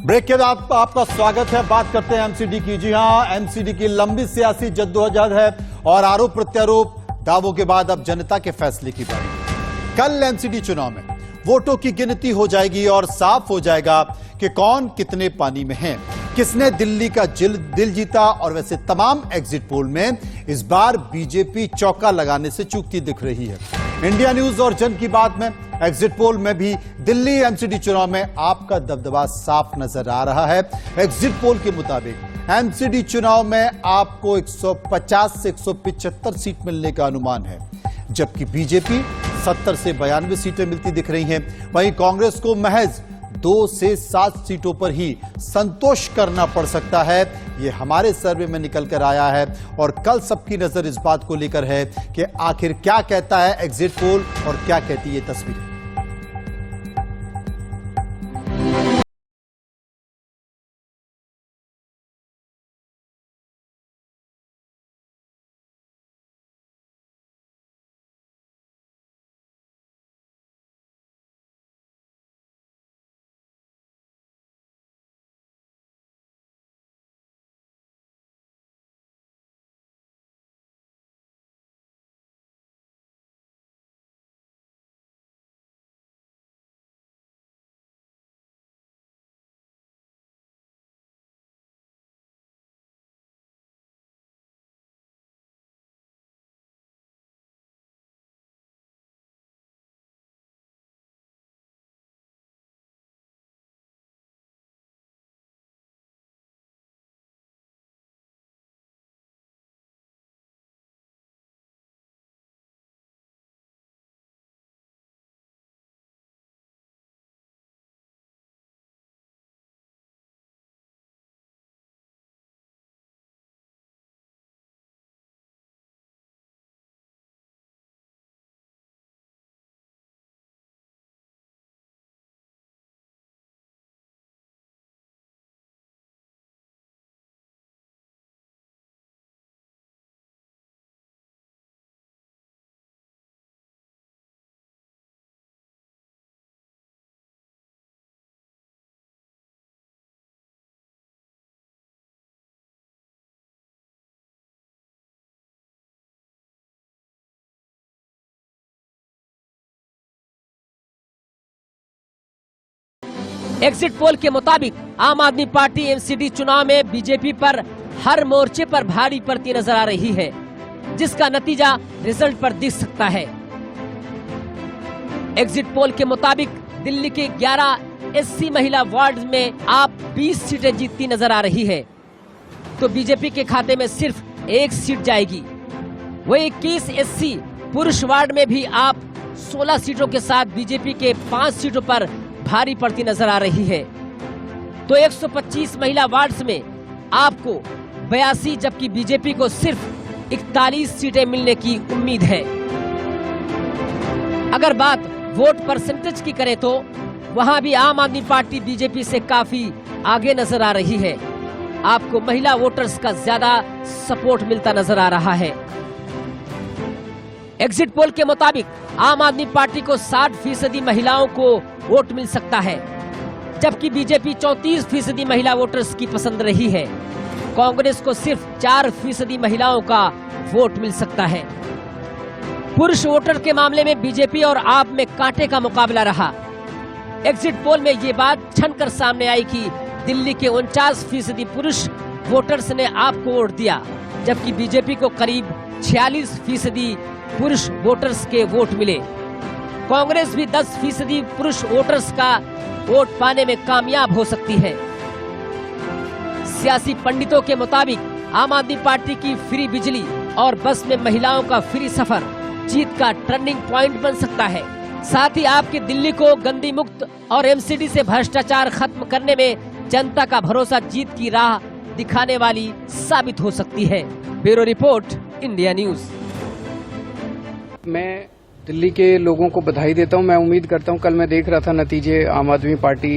Break के बाद आपका स्वागत है। बात करते हैं एमसीडी की। जी हां, एमसीडी की लंबी सियासी जद्दोजहद है और आरोप प्रत्यारोप दावों के बाद अब जनता के फैसले की बारी। कल एमसीडी चुनाव में वोटों की गिनती हो जाएगी और साफ हो जाएगा कि कौन कितने पानी में है, किसने दिल्ली का दिल जीता। और वैसे तमाम एग्जिट पोल में इस बार बीजेपी चौका लगाने से चूकती दिख रही है। इंडिया न्यूज और जन की बात में एग्जिट पोल में भी दिल्ली एमसीडी चुनाव में आपका दबदबा साफ नजर आ रहा है। एग्जिट पोल के मुताबिक एमसीडी चुनाव में आपको 150 से 175 सीट मिलने का अनुमान है, जबकि बीजेपी 70 से 92 सीटें मिलती दिख रही हैं। वहीं कांग्रेस को महज 2 से 7 सीटों पर ही संतोष करना पड़ सकता है। यह हमारे सर्वे में निकल कर आया है और कल सबकी नजर इस बात को लेकर है कि आखिर क्या कहता है एग्जिट पोल और क्या कहती है तस्वीर। एग्जिट पोल के मुताबिक आम आदमी पार्टी एमसीडी चुनाव में बीजेपी पर हर मोर्चे पर भारी पड़ती नजर आ रही है, जिसका नतीजा रिजल्ट पर दिख सकता है। एग्जिट पोल के मुताबिक दिल्ली के 11 एससी महिला वार्ड में आप 20 सीटें जीतती नजर आ रही है, तो बीजेपी के खाते में सिर्फ 1 सीट जाएगी। वही 21 एससी पुरुष वार्ड में भी आप 16 सीटों के साथ बीजेपी के 5 सीटों पर भारी पड़ती नजर आ रही है। तो 125 महिला वार्ड्स में आपको 82, जबकि बीजेपी को सिर्फ 41 सीटें मिलने की उम्मीद है। अगर बात वोट परसेंटेज की करें तो वहां भी आम आदमी पार्टी बीजेपी से काफी आगे नजर आ रही है। आपको महिला वोटर्स का ज्यादा सपोर्ट मिलता नजर आ रहा है। एग्जिट पोल के मुताबिक आम आदमी पार्टी को 60% महिलाओं को वोट मिल सकता है, जबकि बीजेपी 34% महिला वोटर्स की पसंद रही है। कांग्रेस को सिर्फ 4% महिलाओं का वोट मिल सकता है। पुरुष वोटर के मामले में बीजेपी और आप में कांटे का मुकाबला रहा। एग्जिट पोल में ये बात छनकर सामने आई कि दिल्ली के 49% पुरुष वोटर्स ने आपको वोट दिया, जबकि बीजेपी को करीब 46% पुरुष वोटर्स के वोट मिले। कांग्रेस भी 10% पुरुष वोटर्स का वोट पाने में कामयाब हो सकती है। सियासी पंडितों के मुताबिक आम आदमी पार्टी की फ्री बिजली और बस में महिलाओं का फ्री सफर जीत का टर्निंग पॉइंट बन सकता है। साथ ही आपकी दिल्ली को गंदी मुक्त और एमसीडी से भ्रष्टाचार खत्म करने में जनता का भरोसा जीत की राह दिखाने वाली साबित हो सकती है। Bureau report, India news. मैं दिल्ली के लोगों को बधाई देता हूं। मैं उम्मीद करता हूं, कल मैं देख रहा था नतीजे, आम आदमी पार्टी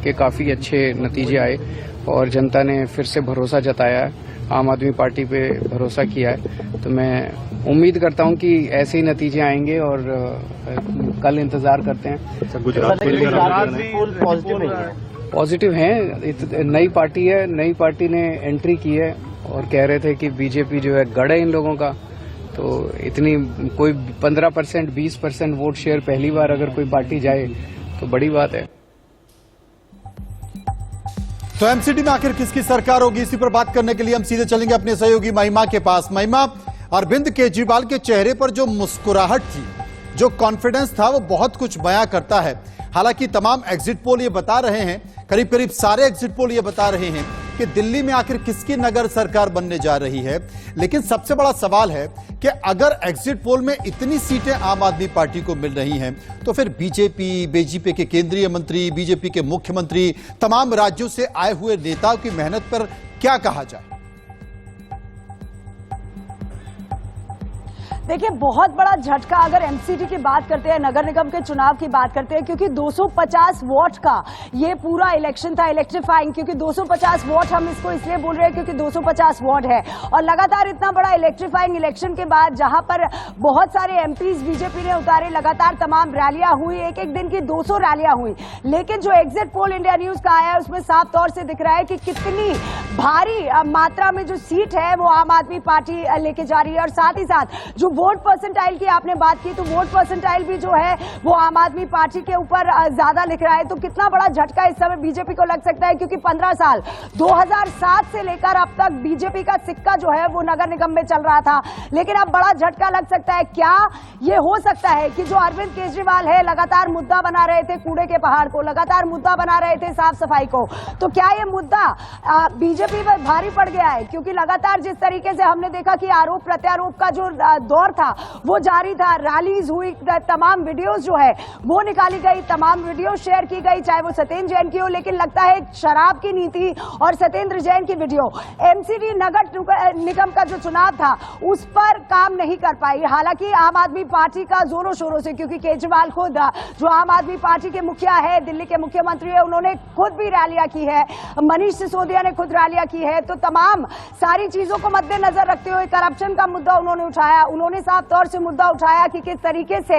के काफ़ी अच्छे नतीजे आए और जनता ने फिर से भरोसा जताया है, आम आदमी पार्टी पे भरोसा किया है। तो मैं उम्मीद करता हूं कि ऐसे ही नतीजे आएंगे और कल इंतजार करते हैं। गुजरात पॉजिटिव नहीं है। पॉजिटिव हैं। नई पार्टी है, नई पार्टी ने एंट्री की है और कह रहे थे कि बीजेपी जो है गढ़ है इन लोगों का, तो इतनी कोई 15% 20% वोट शेयर पहली बार अगर कोई पार्टी जाए तो बड़ी बात है। तो एमसीडी में आखिर किसकी सरकार होगी, इसी पर बात करने के लिए हम सीधे चलेंगे अपने सहयोगी महिमा के पास। महिमा, अरविंद केजरीवाल के चेहरे पर जो मुस्कुराहट थी, जो कॉन्फिडेंस था, वो बहुत कुछ बयां करता है। हालांकि तमाम एग्जिट पोल ये बता रहे हैं, करीब करीब सारे एग्जिट पोल ये बता रहे हैं कि दिल्ली में आखिर किसकी नगर सरकार बनने जा रही है। लेकिन सबसे बड़ा सवाल है कि अगर एग्जिट पोल में इतनी सीटें आम आदमी पार्टी को मिल रही हैं, तो फिर बीजेपी के केंद्रीय मंत्री, बीजेपी के मुख्यमंत्री, तमाम राज्यों से आए हुए नेताओं की मेहनत पर क्या कहा जाए। देखिए, बहुत बड़ा झटका अगर एमसीडी की बात करते हैं, नगर निगम के चुनाव की बात करते हैं, क्योंकि 250 वोट का ये पूरा इलेक्शन था, इलेक्ट्रीफाइंग। क्योंकि 250 वोट हम इसको इसलिए बोल रहे हैं क्योंकि 250 वोट है, और लगातार इतना बड़ा इलेक्ट्रीफाइंग इलेक्शन के बाद जहां पर बहुत सारे एमपीज बीजेपी ने उतारे, लगातार तमाम रैलियां हुई, एक एक दिन की 200 रैलियां हुई। लेकिन जो एग्जिट पोल इंडिया न्यूज का आया है उसमें साफ तौर से दिख रहा है कि कितनी भारी मात्रा में जो सीट है वो आम आदमी पार्टी लेके जा रही है। और साथ ही साथ जो वोट परसेंटाइल की आपने बात की, तो वोट परसेंटाइल भी जो है वो आम आदमी पार्टी के ऊपर ज्यादा लिख रहा है। तो कितना बड़ा झटका इस समय बीजेपी को लग सकता है, क्योंकि 15 साल 2007 से लेकर अब तक बीजेपी का सिक्का जो है वो नगर निगम में चल रहा था, लेकिन अब बड़ा झटका लग सकता है। क्या ये हो सकता है कि जो अरविंद केजरीवाल है लगातार मुद्दा बना रहे थे कूड़े के पहाड़ को, लगातार मुद्दा बना रहे थे साफ सफाई को, तो क्या ये मुद्दा बीजेपी पर भारी पड़ गया है? क्योंकि लगातार जिस तरीके से हमने देखा कि आरोप प्रत्यारोप का जो दौर था वो जारी था, रैलीज हुई, तमाम वीडियोस जो है वो निकाली गई, तमाम वीडियो शेयर की गई, चाहे वो सत्येंद्र जैन की हो। लेकिन लगता है शराब की नीति और सत्येंद्र जैन की वीडियो एमसीडी नगर निगम का जो चुनाव था उस पर काम नहीं कर पाई। हालांकि आम आदमी पार्टी का जोरों शोरों से, क्योंकि केजरीवाल खुद जो आम आदमी पार्टी के मुखिया है, दिल्ली के मुख्यमंत्री है, उन्होंने खुद भी रैलियां की है, मनीष सिसोदिया ने खुद रैलियां की है, तो तमाम सारी चीजों को मद्देनजर रखते हुए करप्शन का मुद्दा उन्होंने उठाया। उन्होंने साफ तौर से मुद्दा उठाया कि किस तरीके से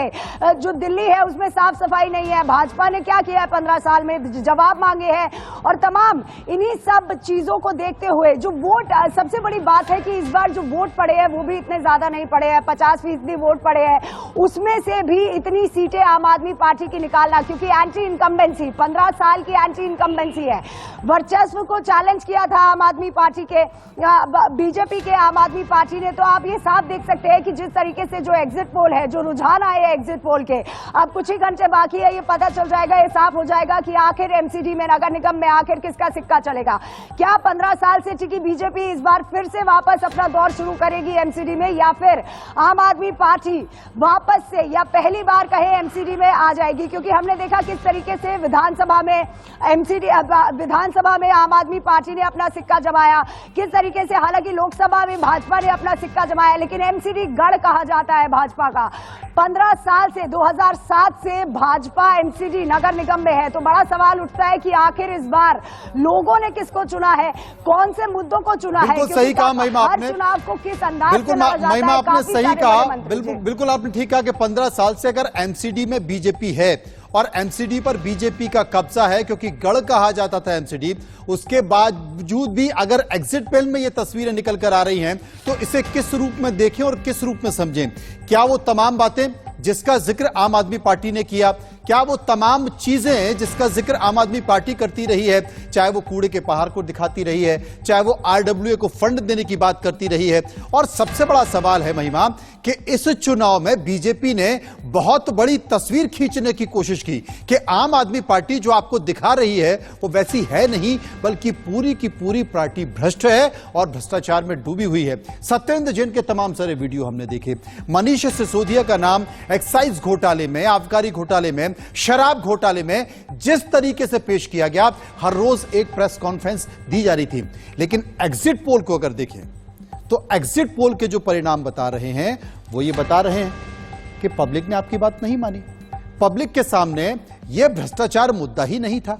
जो दिल्ली है उसमें साफ सफाई नहीं है, भाजपा ने क्या किया है 15 साल में, जवाब मांगे हैं। और तमाम इन्हीं सब चीजों को देखते हुए जो वोट, सबसे बड़ी बात है कि इस बार जो वोट पड़े हैं वो भी इतने ज्यादा नहीं पड़े हैं, 50% वोट पड़े हैं, उसमें से भी इतनी सीटें आम आदमी पार्टी की निकालना, क्योंकि एंटी इनकम्बेंसी, 15 साल की एंटी इनकम्बेंसी है, वर्चस्व को चैलेंज किया था आम आदमी पार्टी के, बीजेपी के आम आदमी पार्टी ने। तो आप ये साफ देख सकते हैं कि जिस तरीके से जो एग्जिट पोल है, जो रुझान आए हैं एग्जिट पोल के, अब कुछ ही घंटे बाकी है, ये पता चल जाएगा, ये साफ हो जाएगा कि आखिर एमसीडी में, नगर निगम में आखिर किसका सिक्का चलेगा। क्या 15 साल से टिकी बीजेपी इस बार फिर से वापस अपना दौर शुरू करेगी एमसीडी में, या फिर आम आदमी पार्टी वापस से या पहली बार कहे एमसीडी में आ जाएगी? क्योंकि हमने देखा किस तरीके से विधानसभा में विधानसभा में आम आदमी पार्टी ने अपना सिक्का जमाया, किस तरीके से, हालांकि लोकसभा में भाजपा ने अपना सिक्का जमाया, लेकिन एमसीडी गढ़ कहा जाता है भाजपा का। 15 साल से, 2007 से भाजपा एमसीडी नगर निगम में है, तो बड़ा सवाल उठता है कि आखिर इस बार लोगों ने किसको चुना है, कौन से मुद्दों को चुना है? बिल्कुल सही कहा महिमा आपने, चुनाव को किस अंदाज बिल्कुल महिमा आपने सही कहा, बिल्कुल आपने ठीक कहा कि 15 साल से अगर एमसीडी में बीजेपी है और एमसीडी पर बीजेपी का कब्जा है, क्योंकि गढ़ कहा जाता था एमसीडी, उसके बावजूद भी अगर एग्जिट पोल में ये तस्वीरें निकल कर आ रही हैं, तो इसे किस रूप में देखें और किस रूप में समझें? क्या वो तमाम बातें जिसका जिक्र आम आदमी पार्टी ने किया, क्या वो तमाम चीजें जिसका जिक्र आम आदमी पार्टी करती रही है, चाहे वो कूड़े के पहाड़ को दिखाती रही है, चाहे वो आरडब्ल्यूए को फंड देने की बात करती रही है, और सबसे बड़ा सवाल है महिमा कि इस चुनाव में बीजेपी ने बहुत बड़ी तस्वीर खींचने की कोशिश की कि आम आदमी पार्टी जो आपको दिखा रही है वो वैसी है नहीं, बल्कि पूरी की पूरी पार्टी भ्रष्ट है और भ्रष्टाचार में डूबी हुई है। सत्येंद्र जैन के तमाम सारे वीडियो हमने देखे, मनीष सिसोदिया का नाम एक्साइज घोटाले में, आबकारी घोटाले में, शराब घोटाले में जिस तरीके से पेश किया गया, हर रोज एक प्रेस कॉन्फ्रेंस दी जा रही थी। लेकिन एग्जिट पोल को अगर देखें तो एग्जिट पोल के जो परिणाम बता रहे हैं वो ये बता रहे हैं कि पब्लिक ने आपकी बात नहीं मानी, पब्लिक के सामने यह भ्रष्टाचार मुद्दा ही नहीं था।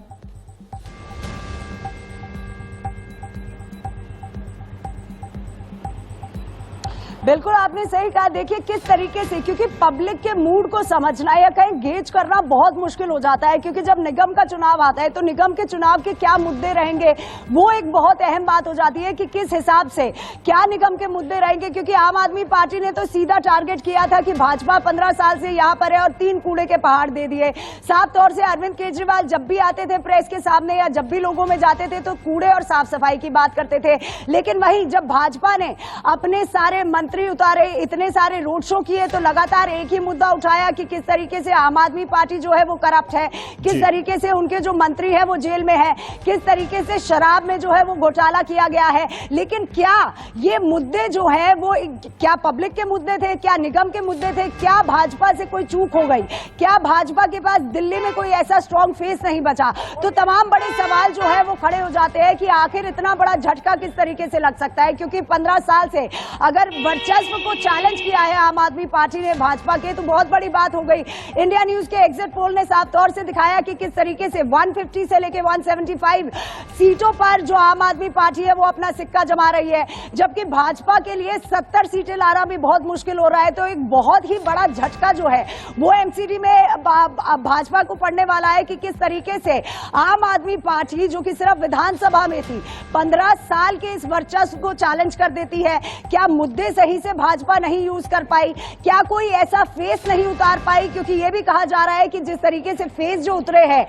बिल्कुल आपने सही कहा। देखिए किस तरीके से, क्योंकि पब्लिक के मूड को समझना या कहीं गेज करना बहुत मुश्किल हो जाता है, क्योंकि जब निगम का चुनाव आता है तो निगम के चुनाव के क्या मुद्दे रहेंगे वो एक बहुत अहम बात हो जाती है कि किस हिसाब से क्या निगम के मुद्दे रहेंगे। क्योंकि आम आदमी पार्टी ने तो सीधा टारगेट किया था कि भाजपा 15 साल से यहाँ पर है और 3 कूड़े के पहाड़ दे दिए। साफ तौर से अरविंद केजरीवाल जब भी आते थे प्रेस के सामने या जब भी लोगों में जाते थे तो कूड़े और साफ सफाई की बात करते थे। लेकिन वहीं जब भाजपा ने अपने सारे मंत्री उतारे, इतने सारे रोड शो किए, तो लगातार एक ही मुद्दा उठाया कि किस तरीके से आम आदमी पार्टी जो है वो करप्ट है, किस तरीके से उनके जो मंत्री है वो जेल में है, किस तरीके से शराब में जो है वो घोटाला किया गया है। लेकिन क्या ये मुद्दे जो है वो क्या पब्लिक के मुद्दे थे, क्या निगम के मुद्दे थे, क्या भाजपा से कोई चूक हो गई, क्या भाजपा के पास दिल्ली में कोई ऐसा स्ट्रॉन्ग फेस नहीं बचा? तो तमाम बड़े सवाल जो है वो खड़े हो जाते हैं कि आखिर इतना बड़ा झटका किस तरीके से लग सकता है। क्योंकि 15 साल से अगर वर्चस्व को चैलेंज किया है आम आदमी पार्टी ने भाजपा के, तो बहुत बड़ी बात हो गई। इंडिया न्यूज के एग्जिट पोल ने साफ तौर से दिखाया कि किस तरीके से 150 से लेके 175 सीटों पर जो आम आदमी पार्टी है वो अपना सिक्का जमा रही है, जबकि भाजपा के लिए 70 सीटें लाना भी बहुत मुश्किल हो रहा है। तो एक बहुत ही बड़ा झटका जो है वो एमसीडी में भाजपा को पड़ने वाला है कि किस तरीके से आम आदमी पार्टी जो कि सिर्फ विधानसभा में थी 15 साल के इस वर्चस्व को चैलेंज कर देती है। क्या मुद्दे सही से भाजपा नहीं यूज कर पाई, क्या कोई ऐसा फेस नहीं उतार पाई? क्योंकि ये भी कहा जा रहा है कि जिस तरीके से फेस जो उतरे हैं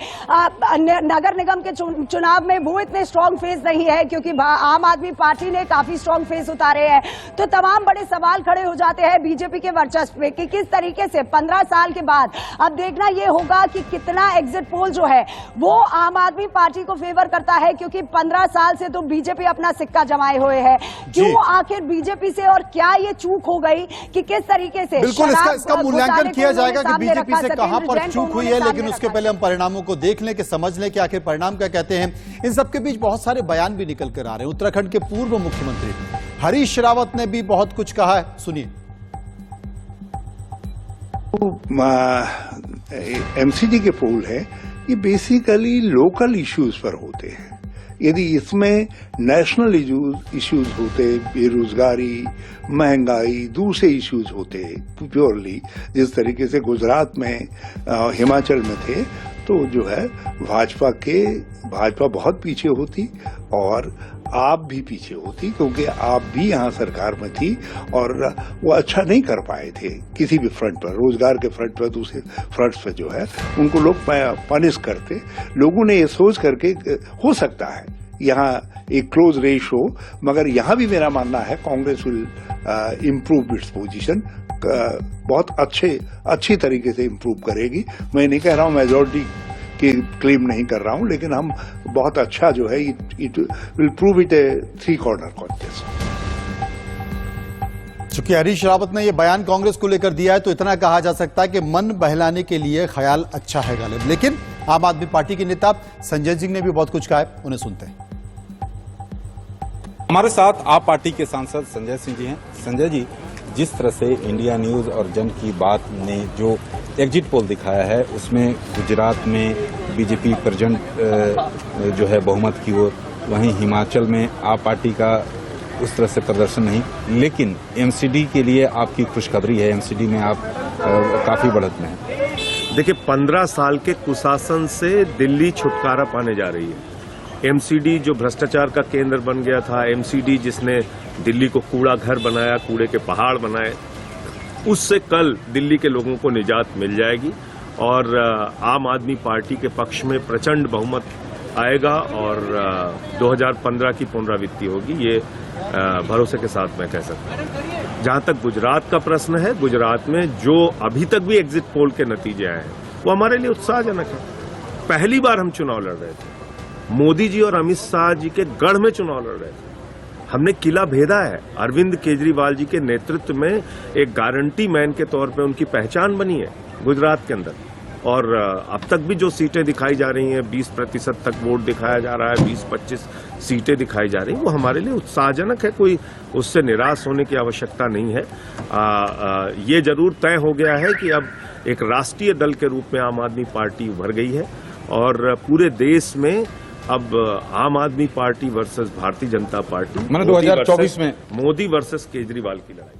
नगर निगम के चुनाव में वो इतने स्ट्रॉन्ग फेस नहीं है, क्योंकि आम आदमी पार्टी ने काफी स्ट्रॉन्ग फेस उतारे हैं। तो तमाम बड़े सवाल खड़े हो जाते हैं बीजेपी के वर्चस्व पे कि किस तरीके से 15 साल के बाद अब देखना ये होगा कि कितना एग्जिट पोल जो है वो आम आदमी पार्टी को फेवर करता है, क्योंकि 15 साल से तो बीजेपी अपना सिक्का जमाए हुए है। क्यों आखिर बीजेपी से और क्या ये चूक हो गई कि किस तरीके से? बिल्कुल इसका मूल्यांकन किया जाएगा कि बीजेपी से कहां पर चूक हुई है, लेकिन उसके पहले हम परिणामों को देख लें कि समझ लें कि आखिर परिणाम क्या कहते हैं। इन सबके बीच बहुत सारे बयान भी निकल कर आ रहे हैं। उत्तराखंड के पूर्व मुख्यमंत्री हरीश रावत ने भी बहुत कुछ कहा है, सुनिए। एमसीडी के पोल है, ये बेसिकली लोकल इश्यूज पर होते हैं। यदि इसमें नेशनल इश्यूज होते, बेरोजगारी, महंगाई, दूसरे इश्यूज होते प्योरली, जिस तरीके से गुजरात में हिमाचल में थे, तो जो है भाजपा बहुत पीछे होती और आप भी पीछे होती, क्योंकि आप भी यहाँ सरकार में थी और वो अच्छा नहीं कर पाए थे किसी भी फ्रंट पर, रोजगार के फ्रंट पर, दूसरे फ्रंट्स पर जो है उनको लोग पनिश करते। लोगों ने ये सोच करके हो सकता है यहाँ एक क्लोज रेस हो, मगर यहाँ भी मेरा मानना है Congress will improve its position, बहुत अच्छी तरीके से इम्प्रूव करेगी। मैं नहीं कह रहा हूँ मेजॉरिटी की क्लेम नहीं कर रहा हूं, लेकिन हम बहुत अच्छा जो है it will prove it A 3 corner contest. चूंकि हरीश रावत ने यह बयान कांग्रेस को लेकर दिया है तो इतना कहा जा सकता है कि मन बहलाने के लिए ख्याल अच्छा है गालिब। लेकिन आम आदमी पार्टी के नेता संजय सिंह ने भी बहुत कुछ कहा है, उन्हें सुनते हैं। हमारे साथ आप पार्टी के सांसद संजय सिंह जी हैं। संजय जी, जिस तरह से इंडिया न्यूज और जन की बात ने जो एग्जिट पोल दिखाया है उसमें गुजरात में बीजेपी प्रेजेंट जो है बहुमत की ओर, वहीं हिमाचल में आप पार्टी का उस तरह से प्रदर्शन नहीं, लेकिन एमसीडी के लिए आपकी खुशखबरी है, एमसीडी में आप काफी बढ़त में हैं। देखिए 15 साल के कुशासन से दिल्ली छुटकारा पाने जा रही है। एमसीडी जो भ्रष्टाचार का केंद्र बन गया था, एमसीडी जिसने दिल्ली को कूड़ा घर बनाया, कूड़े के पहाड़ बनाए, उससे कल दिल्ली के लोगों को निजात मिल जाएगी और आम आदमी पार्टी के पक्ष में प्रचंड बहुमत आएगा और 2015 की पुनरावृत्ति होगी, ये भरोसे के साथ मैं कह सकता हूँ। जहां तक गुजरात का प्रश्न है, गुजरात में जो अभी तक भी एग्जिट पोल के नतीजे आए हैं वो हमारे लिए उत्साहजनक है। पहली बार हम चुनाव लड़ रहे थे, मोदी जी और अमित शाह जी के गढ़ में चुनाव लड़ रहे थे, हमने किला भेदा है। अरविंद केजरीवाल जी के नेतृत्व में एक गारंटी मैन के तौर पे उनकी पहचान बनी है गुजरात के अंदर और अब तक भी जो सीटें दिखाई जा रही हैं 20% तक वोट दिखाया जा रहा है, 20-25 सीटें दिखाई जा रही हैं, वो हमारे लिए उत्साहजनक है, कोई उससे निराश होने की आवश्यकता नहीं है। ये जरूर तय हो गया है कि अब एक राष्ट्रीय दल के रूप में आम आदमी पार्टी उभर गई है और पूरे देश में अब आम आदमी party versus Bharatiya Janata party, मैंने 2024 में मोदी वर्सेस केजरीवाल की लड़ाई।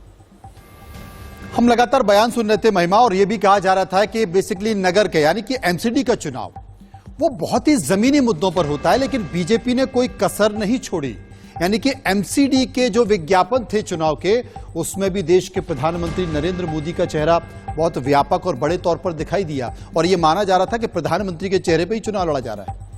हम लगातार बयान सुन रहे थे महिमा, और यह भी कहा जा रहा था कि बेसिकली नगर के यानी कि एमसीडी का चुनाव वो बहुत ही जमीनी मुद्दों पर होता है, लेकिन बीजेपी ने कोई कसर नहीं छोड़ी। यानी कि एमसीडी के जो विज्ञापन थे चुनाव के, उसमें भी देश के प्रधानमंत्री नरेंद्र मोदी का चेहरा बहुत व्यापक और बड़े तौर पर दिखाई दिया, और यह माना जा रहा था कि प्रधानमंत्री के चेहरे पर ही चुनाव लड़ा जा रहा है।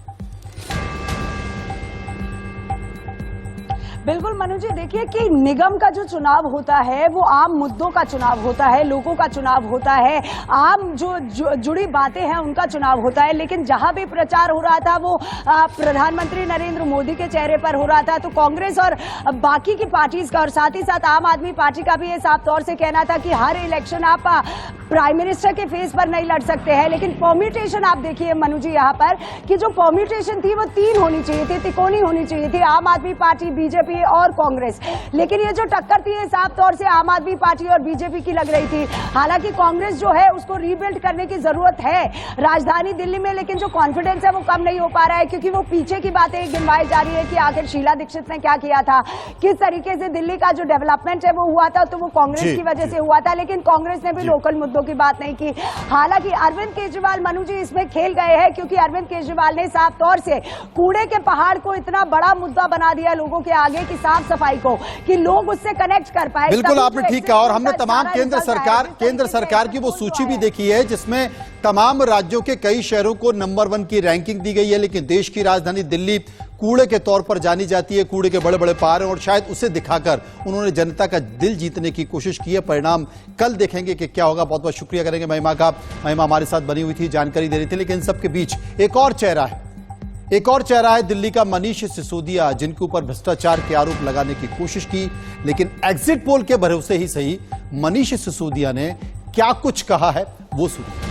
बिल्कुल मनु जी, देखिए कि निगम का जो चुनाव होता है वो आम मुद्दों का चुनाव होता है, लोगों का चुनाव होता है, आम जो जुड़ी बातें हैं उनका चुनाव होता है। लेकिन जहां भी प्रचार हो रहा था वो प्रधानमंत्री नरेंद्र मोदी के चेहरे पर हो रहा था। तो कांग्रेस और बाकी की पार्टीज का और साथ ही साथ आम आदमी पार्टी का भी ये साफ तौर से कहना था कि हर इलेक्शन आप प्राइम मिनिस्टर के फेस पर नहीं लड़ सकते हैं। लेकिन परम्यूटेशन आप देखिए मनु जी यहाँ पर कि जो परम्यूटेशन थी वो 3 होनी चाहिए थी, तिकोनी होनी चाहिए थी, आम आदमी पार्टी, बीजेपी और कांग्रेस। लेकिन ये जो टक्कर थी ये साफ तौर से आम आदमी पार्टी और बीजेपी की लग रही थी। हालांकि कांग्रेस जो है उसको रीबिल्ड करने की जरूरत है राजधानी दिल्ली में, लेकिन जो कॉन्फिडेंस है वो कम नहीं हो पा रहा है, क्योंकि वो पीछे की बातें गिनवाई जा रही है कि आखिर शीला दीक्षित ने क्या किया था, किस तरीके से दिल्ली का जो डेवलपमेंट है वो हुआ था, तो वो कांग्रेस की वजह से हुआ था। लेकिन कांग्रेस ने भी लोकल मुद्दों की बात नहीं की। हालांकि अरविंद केजरीवाल मनु जी इसमें खेल गए हैं, क्योंकि अरविंद केजरीवाल ने साफ तौर से कूड़े के पहाड़ को इतना बड़ा मुद्दा बना दिया लोगों के आगे की साफ सफाई को, कि लोग उससे कनेक्ट कर पाए। बिल्कुल आपने ठीक कहा, और हमने तमाम केंद्र सरकार की वो सूची भी देखी है जिसमें तमाम राज्यों के कई शहरों को नंबर 1 की रैंकिंग दी गई है, लेकिन देश की राजधानी दिल्ली कूड़े के तौर पर जानी जाती है, कूड़े के बड़े बड़े पहाड़, और शायद उसे दिखाकर उन्होंने जनता का दिल जीतने की कोशिश की है। परिणाम कल देखेंगे कि क्या होगा। बहुत बहुत शुक्रिया करेंगे महिमा का। महिमा हमारे साथ बनी हुई थी, जानकारी दे रही थी। लेकिन इन सबके बीच एक और चेहरा है दिल्ली का, मनीष सिसोदिया, जिनके ऊपर भ्रष्टाचार के आरोप लगाने की कोशिश की, लेकिन एग्जिट पोल के भरोसे ही सही मनीष सिसोदिया ने क्या कुछ कहा है वो सुनिए।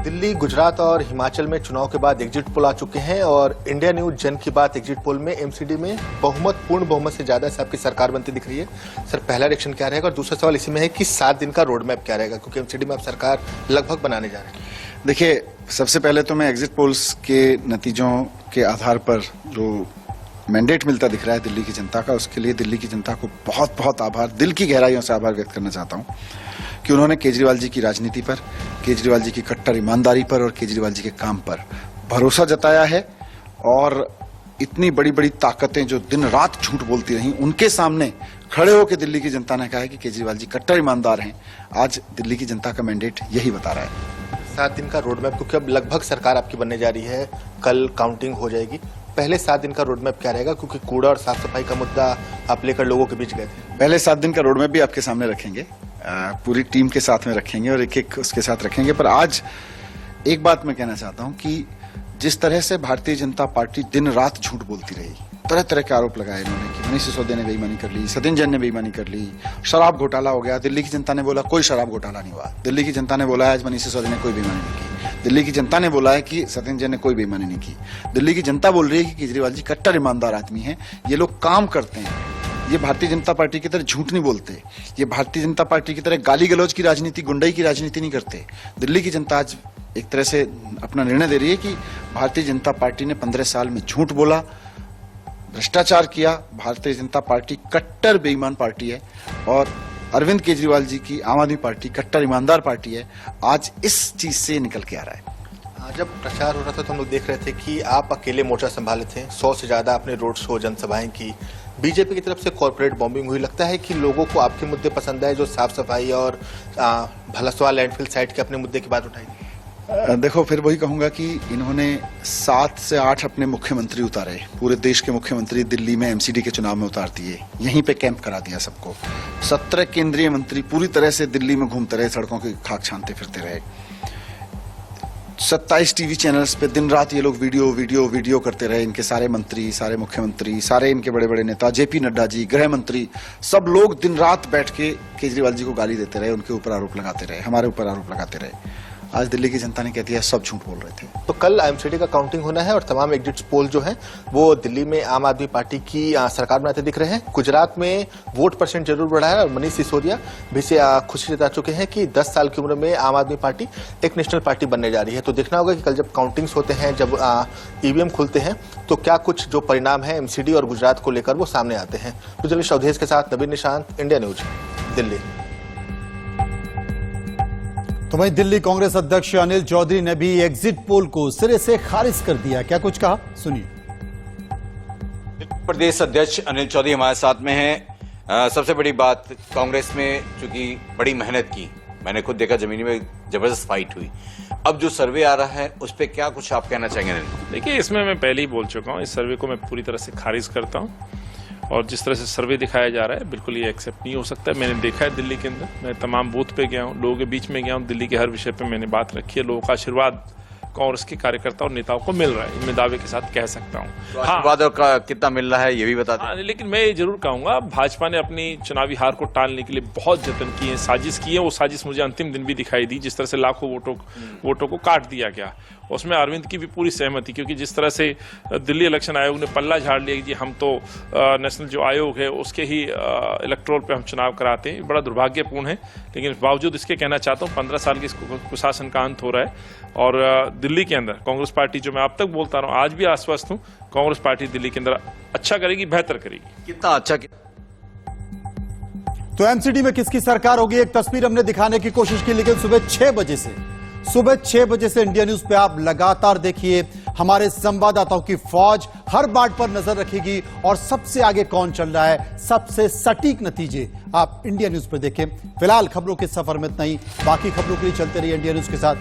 दिल्ली, गुजरात और हिमाचल में चुनाव के बाद एग्जिट पोल आ चुके हैं, और इंडिया न्यूज जन की बात एग्जिट पोल में एमसीडी में पूर्ण बहुमत से ज्यादा से आपकी सरकार बनती दिख रही है। सर, पहला रिएक्शन क्या रहेगा, और दूसरा सवाल इसी में है कि 7 दिन का रोड मैप क्या रहेगा, क्योंकि एमसीडी में आप सरकार लगभग बनाने जा रहे हैं। देखिए, सबसे पहले तो मैं एग्जिट पोल्स के नतीजों के आधार पर जो मैंडेट मिलता दिख रहा है दिल्ली की जनता का, उसके लिए दिल्ली की जनता को बहुत बहुत आभार, दिल की गहराइयों से आभार व्यक्त करना चाहता हूं कि उन्होंने केजरीवाल जी की राजनीति पर, केजरीवाल जी की कट्टर ईमानदारी पर और केजरीवाल जी के काम पर भरोसा जताया है। और इतनी बड़ी बड़ी ताकतें जो दिन रात झूठ बोलती रहीं, उनके सामने खड़े होकर दिल्ली की जनता ने कहा है कि केजरीवाल जी कट्टर ईमानदार हैं। आज दिल्ली की जनता का मैंडेट यही बता रहा है। 7 दिन का रोड मैप, क्योंकि अब लगभग सरकार आपकी बनने जा रही है, कल काउंटिंग हो जाएगी। पहले 7 दिन का रोड मैप क्या रहेगा, क्योंकि कूड़ा और साफ सफाई का मुद्दा आप लेकर लोगों के बीच गए थे। पहले 7 दिन का रोड मैप भी आपके सामने रखेंगे, पूरी टीम के साथ में रखेंगे और एक एक उसके साथ रखेंगे। पर आज एक बात मैं कहना चाहता हूं कि जिस तरह से भारतीय जनता पार्टी दिन रात झूठ बोलती रही, तरह तरह के आरोप लगाए इन्होंने कि मनीष सिसोदिया ने बेईमानी कर ली, सतिन जैन ने बेईमानी कर ली, शराब घोटाला हो गया। दिल्ली की जनता ने बोला कोई शराब घोटाला नहीं हुआ। दिल्ली की जनता ने बोला है आज मनीष सिसोदिया ने कोई बेईमानी नहीं की। दिल्ली की जनता ने बोला है कि सतिन जैन ने कोई बेईमानी नहीं की। दिल्ली की जनता बोल रही है कि केजरीवाल जी कट्टर ईमानदार आदमी हैं, ये लोग काम करते हैं, ये भारतीय जनता पार्टी की तरह झूठ नहीं बोलते, ये भारतीय जनता पार्टी की तरह गाली गलौज की राजनीति, गुंडाई की राजनीति नहीं करते। दिल्ली की जनता आज एक तरह से अपना निर्णय दे रही है कि भारतीय जनता पार्टी ने 15 साल में झूठ बोला, भ्रष्टाचार किया। भारतीय जनता पार्टी कट्टर बेईमान पार्टी है और अरविंद केजरीवाल जी की आम आदमी पार्टी कट्टर ईमानदार पार्टी है। आज इस चीज से निकल के आ रहा है। जब प्रचार हो रहा था तो हम लोग देख रहे थे कि आप अकेले मोर्चा संभाले थे, 100 से ज्यादा आपने रोड शो, जनसभाएं की। बीजेपी की तरफ से कॉर्पोरेट बॉम्बिंग हुई। लगता है कि लोगों को आपके मुद्दे पसंद आए, जो साफ सफाई और भलसवा लैंडफिल साइट के अपने मुद्दे की बात उठाई। देखो, फिर वही कहूंगा कि इन्होंने 7 से 8 अपने मुख्यमंत्री उतारे, पूरे देश के मुख्यमंत्री दिल्ली में एमसीडी के चुनाव में उतार दिए, यहीं पे कैंप करा दिया सबको। 17 केंद्रीय मंत्री पूरी तरह से दिल्ली में घूमते रहे, सड़कों की खाक छानते फिरते रहे। 27 टीवी चैनल्स पे दिन रात ये लोग वीडियो करते रहे। इनके सारे मंत्री, सारे मुख्यमंत्री, सारे इनके बड़े बड़े नेता, जेपी नड्डा जी, गृह मंत्री, सब लोग दिन रात बैठ के केजरीवाल जी को गाली देते रहे, उनके ऊपर आरोप लगाते रहे, हमारे ऊपर आरोप लगाते रहे। आज दिल्ली की जनता ने कह दिया सब झूठ बोल रहे थे। तो कल एमसीडी का काउंटिंग होना है और तमाम एग्जिट पोल जो हैं वो दिल्ली में आम आदमी पार्टी की सरकार बनाते दिख रहे हैं। गुजरात में वोट परसेंट जरूर बढ़ा है और मनीष सिसोदिया भी से खुशी जता चुके हैं कि 10 साल की उम्र में आम आदमी पार्टी एक नेशनल पार्टी बनने जा रही है। तो देखना होगा कि कल जब काउंटिंग्स होते हैं, जब ईवीएम खुलते हैं, तो क्या कुछ जो परिणाम है एमसीडी और गुजरात को लेकर वो सामने आते हैं। तो चलिए अवधेश के साथ नवीन निशांत, इंडिया न्यूज, दिल्ली। तो वहीं दिल्ली कांग्रेस अध्यक्ष अनिल चौधरी ने भी एग्जिट पोल को सिरे से खारिज कर दिया। क्या कुछ कहा, सुनिए। प्रदेश अध्यक्ष अनिल चौधरी हमारे साथ में हैं। सबसे बड़ी बात, कांग्रेस में चूंकि बड़ी मेहनत की, मैंने खुद देखा जमीनी में जबरदस्त फाइट हुई, अब जो सर्वे आ रहा है उस पर क्या कुछ आप कहना चाहेंगे? देखिए, इसमें मैं पहले ही बोल चुका हूँ, इस सर्वे को मैं पूरी तरह से खारिज करता हूँ और जिस तरह से सर्वे दिखाया जा रहा है बिल्कुल ये एक्सेप्ट नहीं हो सकता है। मैंने देखा है दिल्ली के अंदर, मैं तमाम बूथ पे गया हूँ, लोगों के बीच में गया हूँ, दिल्ली के हर विषय पे मैंने बात रखी है। लोगों का आशीर्वाद कांग्रेस के कार्यकर्ता और नेताओं को मिल रहा है, मैं दावे के साथ कह सकता हूँ। तो आशीर्वाद और कितना मिल रहा है ये भी बता दें। लेकिन मैं ये जरूर कहूंगा, भाजपा ने अपनी चुनावी हार को टालने के लिए बहुत जतन किए हैं, साजिश की है। वो साजिश मुझे अंतिम दिन भी दिखाई दी, जिस तरह से लाखों वोटों को काट दिया गया। उसमें अरविंद की भी पूरी सहमति, क्योंकि जिस तरह से दिल्ली इलेक्शन आयोग ने पल्ला झाड़ लिया कि हम तो नेशनल जो आयोग है उसके ही इलेक्ट्रोल पे हम चुनाव कराते हैं, बड़ा दुर्भाग्यपूर्ण है। लेकिन इस बावजूद इसके कहना चाहता हूँ 15 साल के कुशासन का अंत हो रहा है और दिल्ली के अंदर कांग्रेस पार्टी, जो मैं अब तक बोलता रहा हूँ, आज भी आश्वस्त हूँ, कांग्रेस पार्टी दिल्ली के अंदर अच्छा करेगी, बेहतर करेगी। कितना अच्छा तो एमसीडी में किसकी सरकार होगी, एक तस्वीर हमने दिखाने की कोशिश की, लेकिन सुबह 6 बजे से इंडिया न्यूज पे आप लगातार देखिए, हमारे संवाददाताओं की फौज हर बात पर नजर रखेगी और सबसे आगे कौन चल रहा है, सबसे सटीक नतीजे आप इंडिया न्यूज पर देखें। फिलहाल खबरों के सफर में इतना ही, बाकी खबरों के लिए चलते रहिए इंडिया न्यूज के साथ।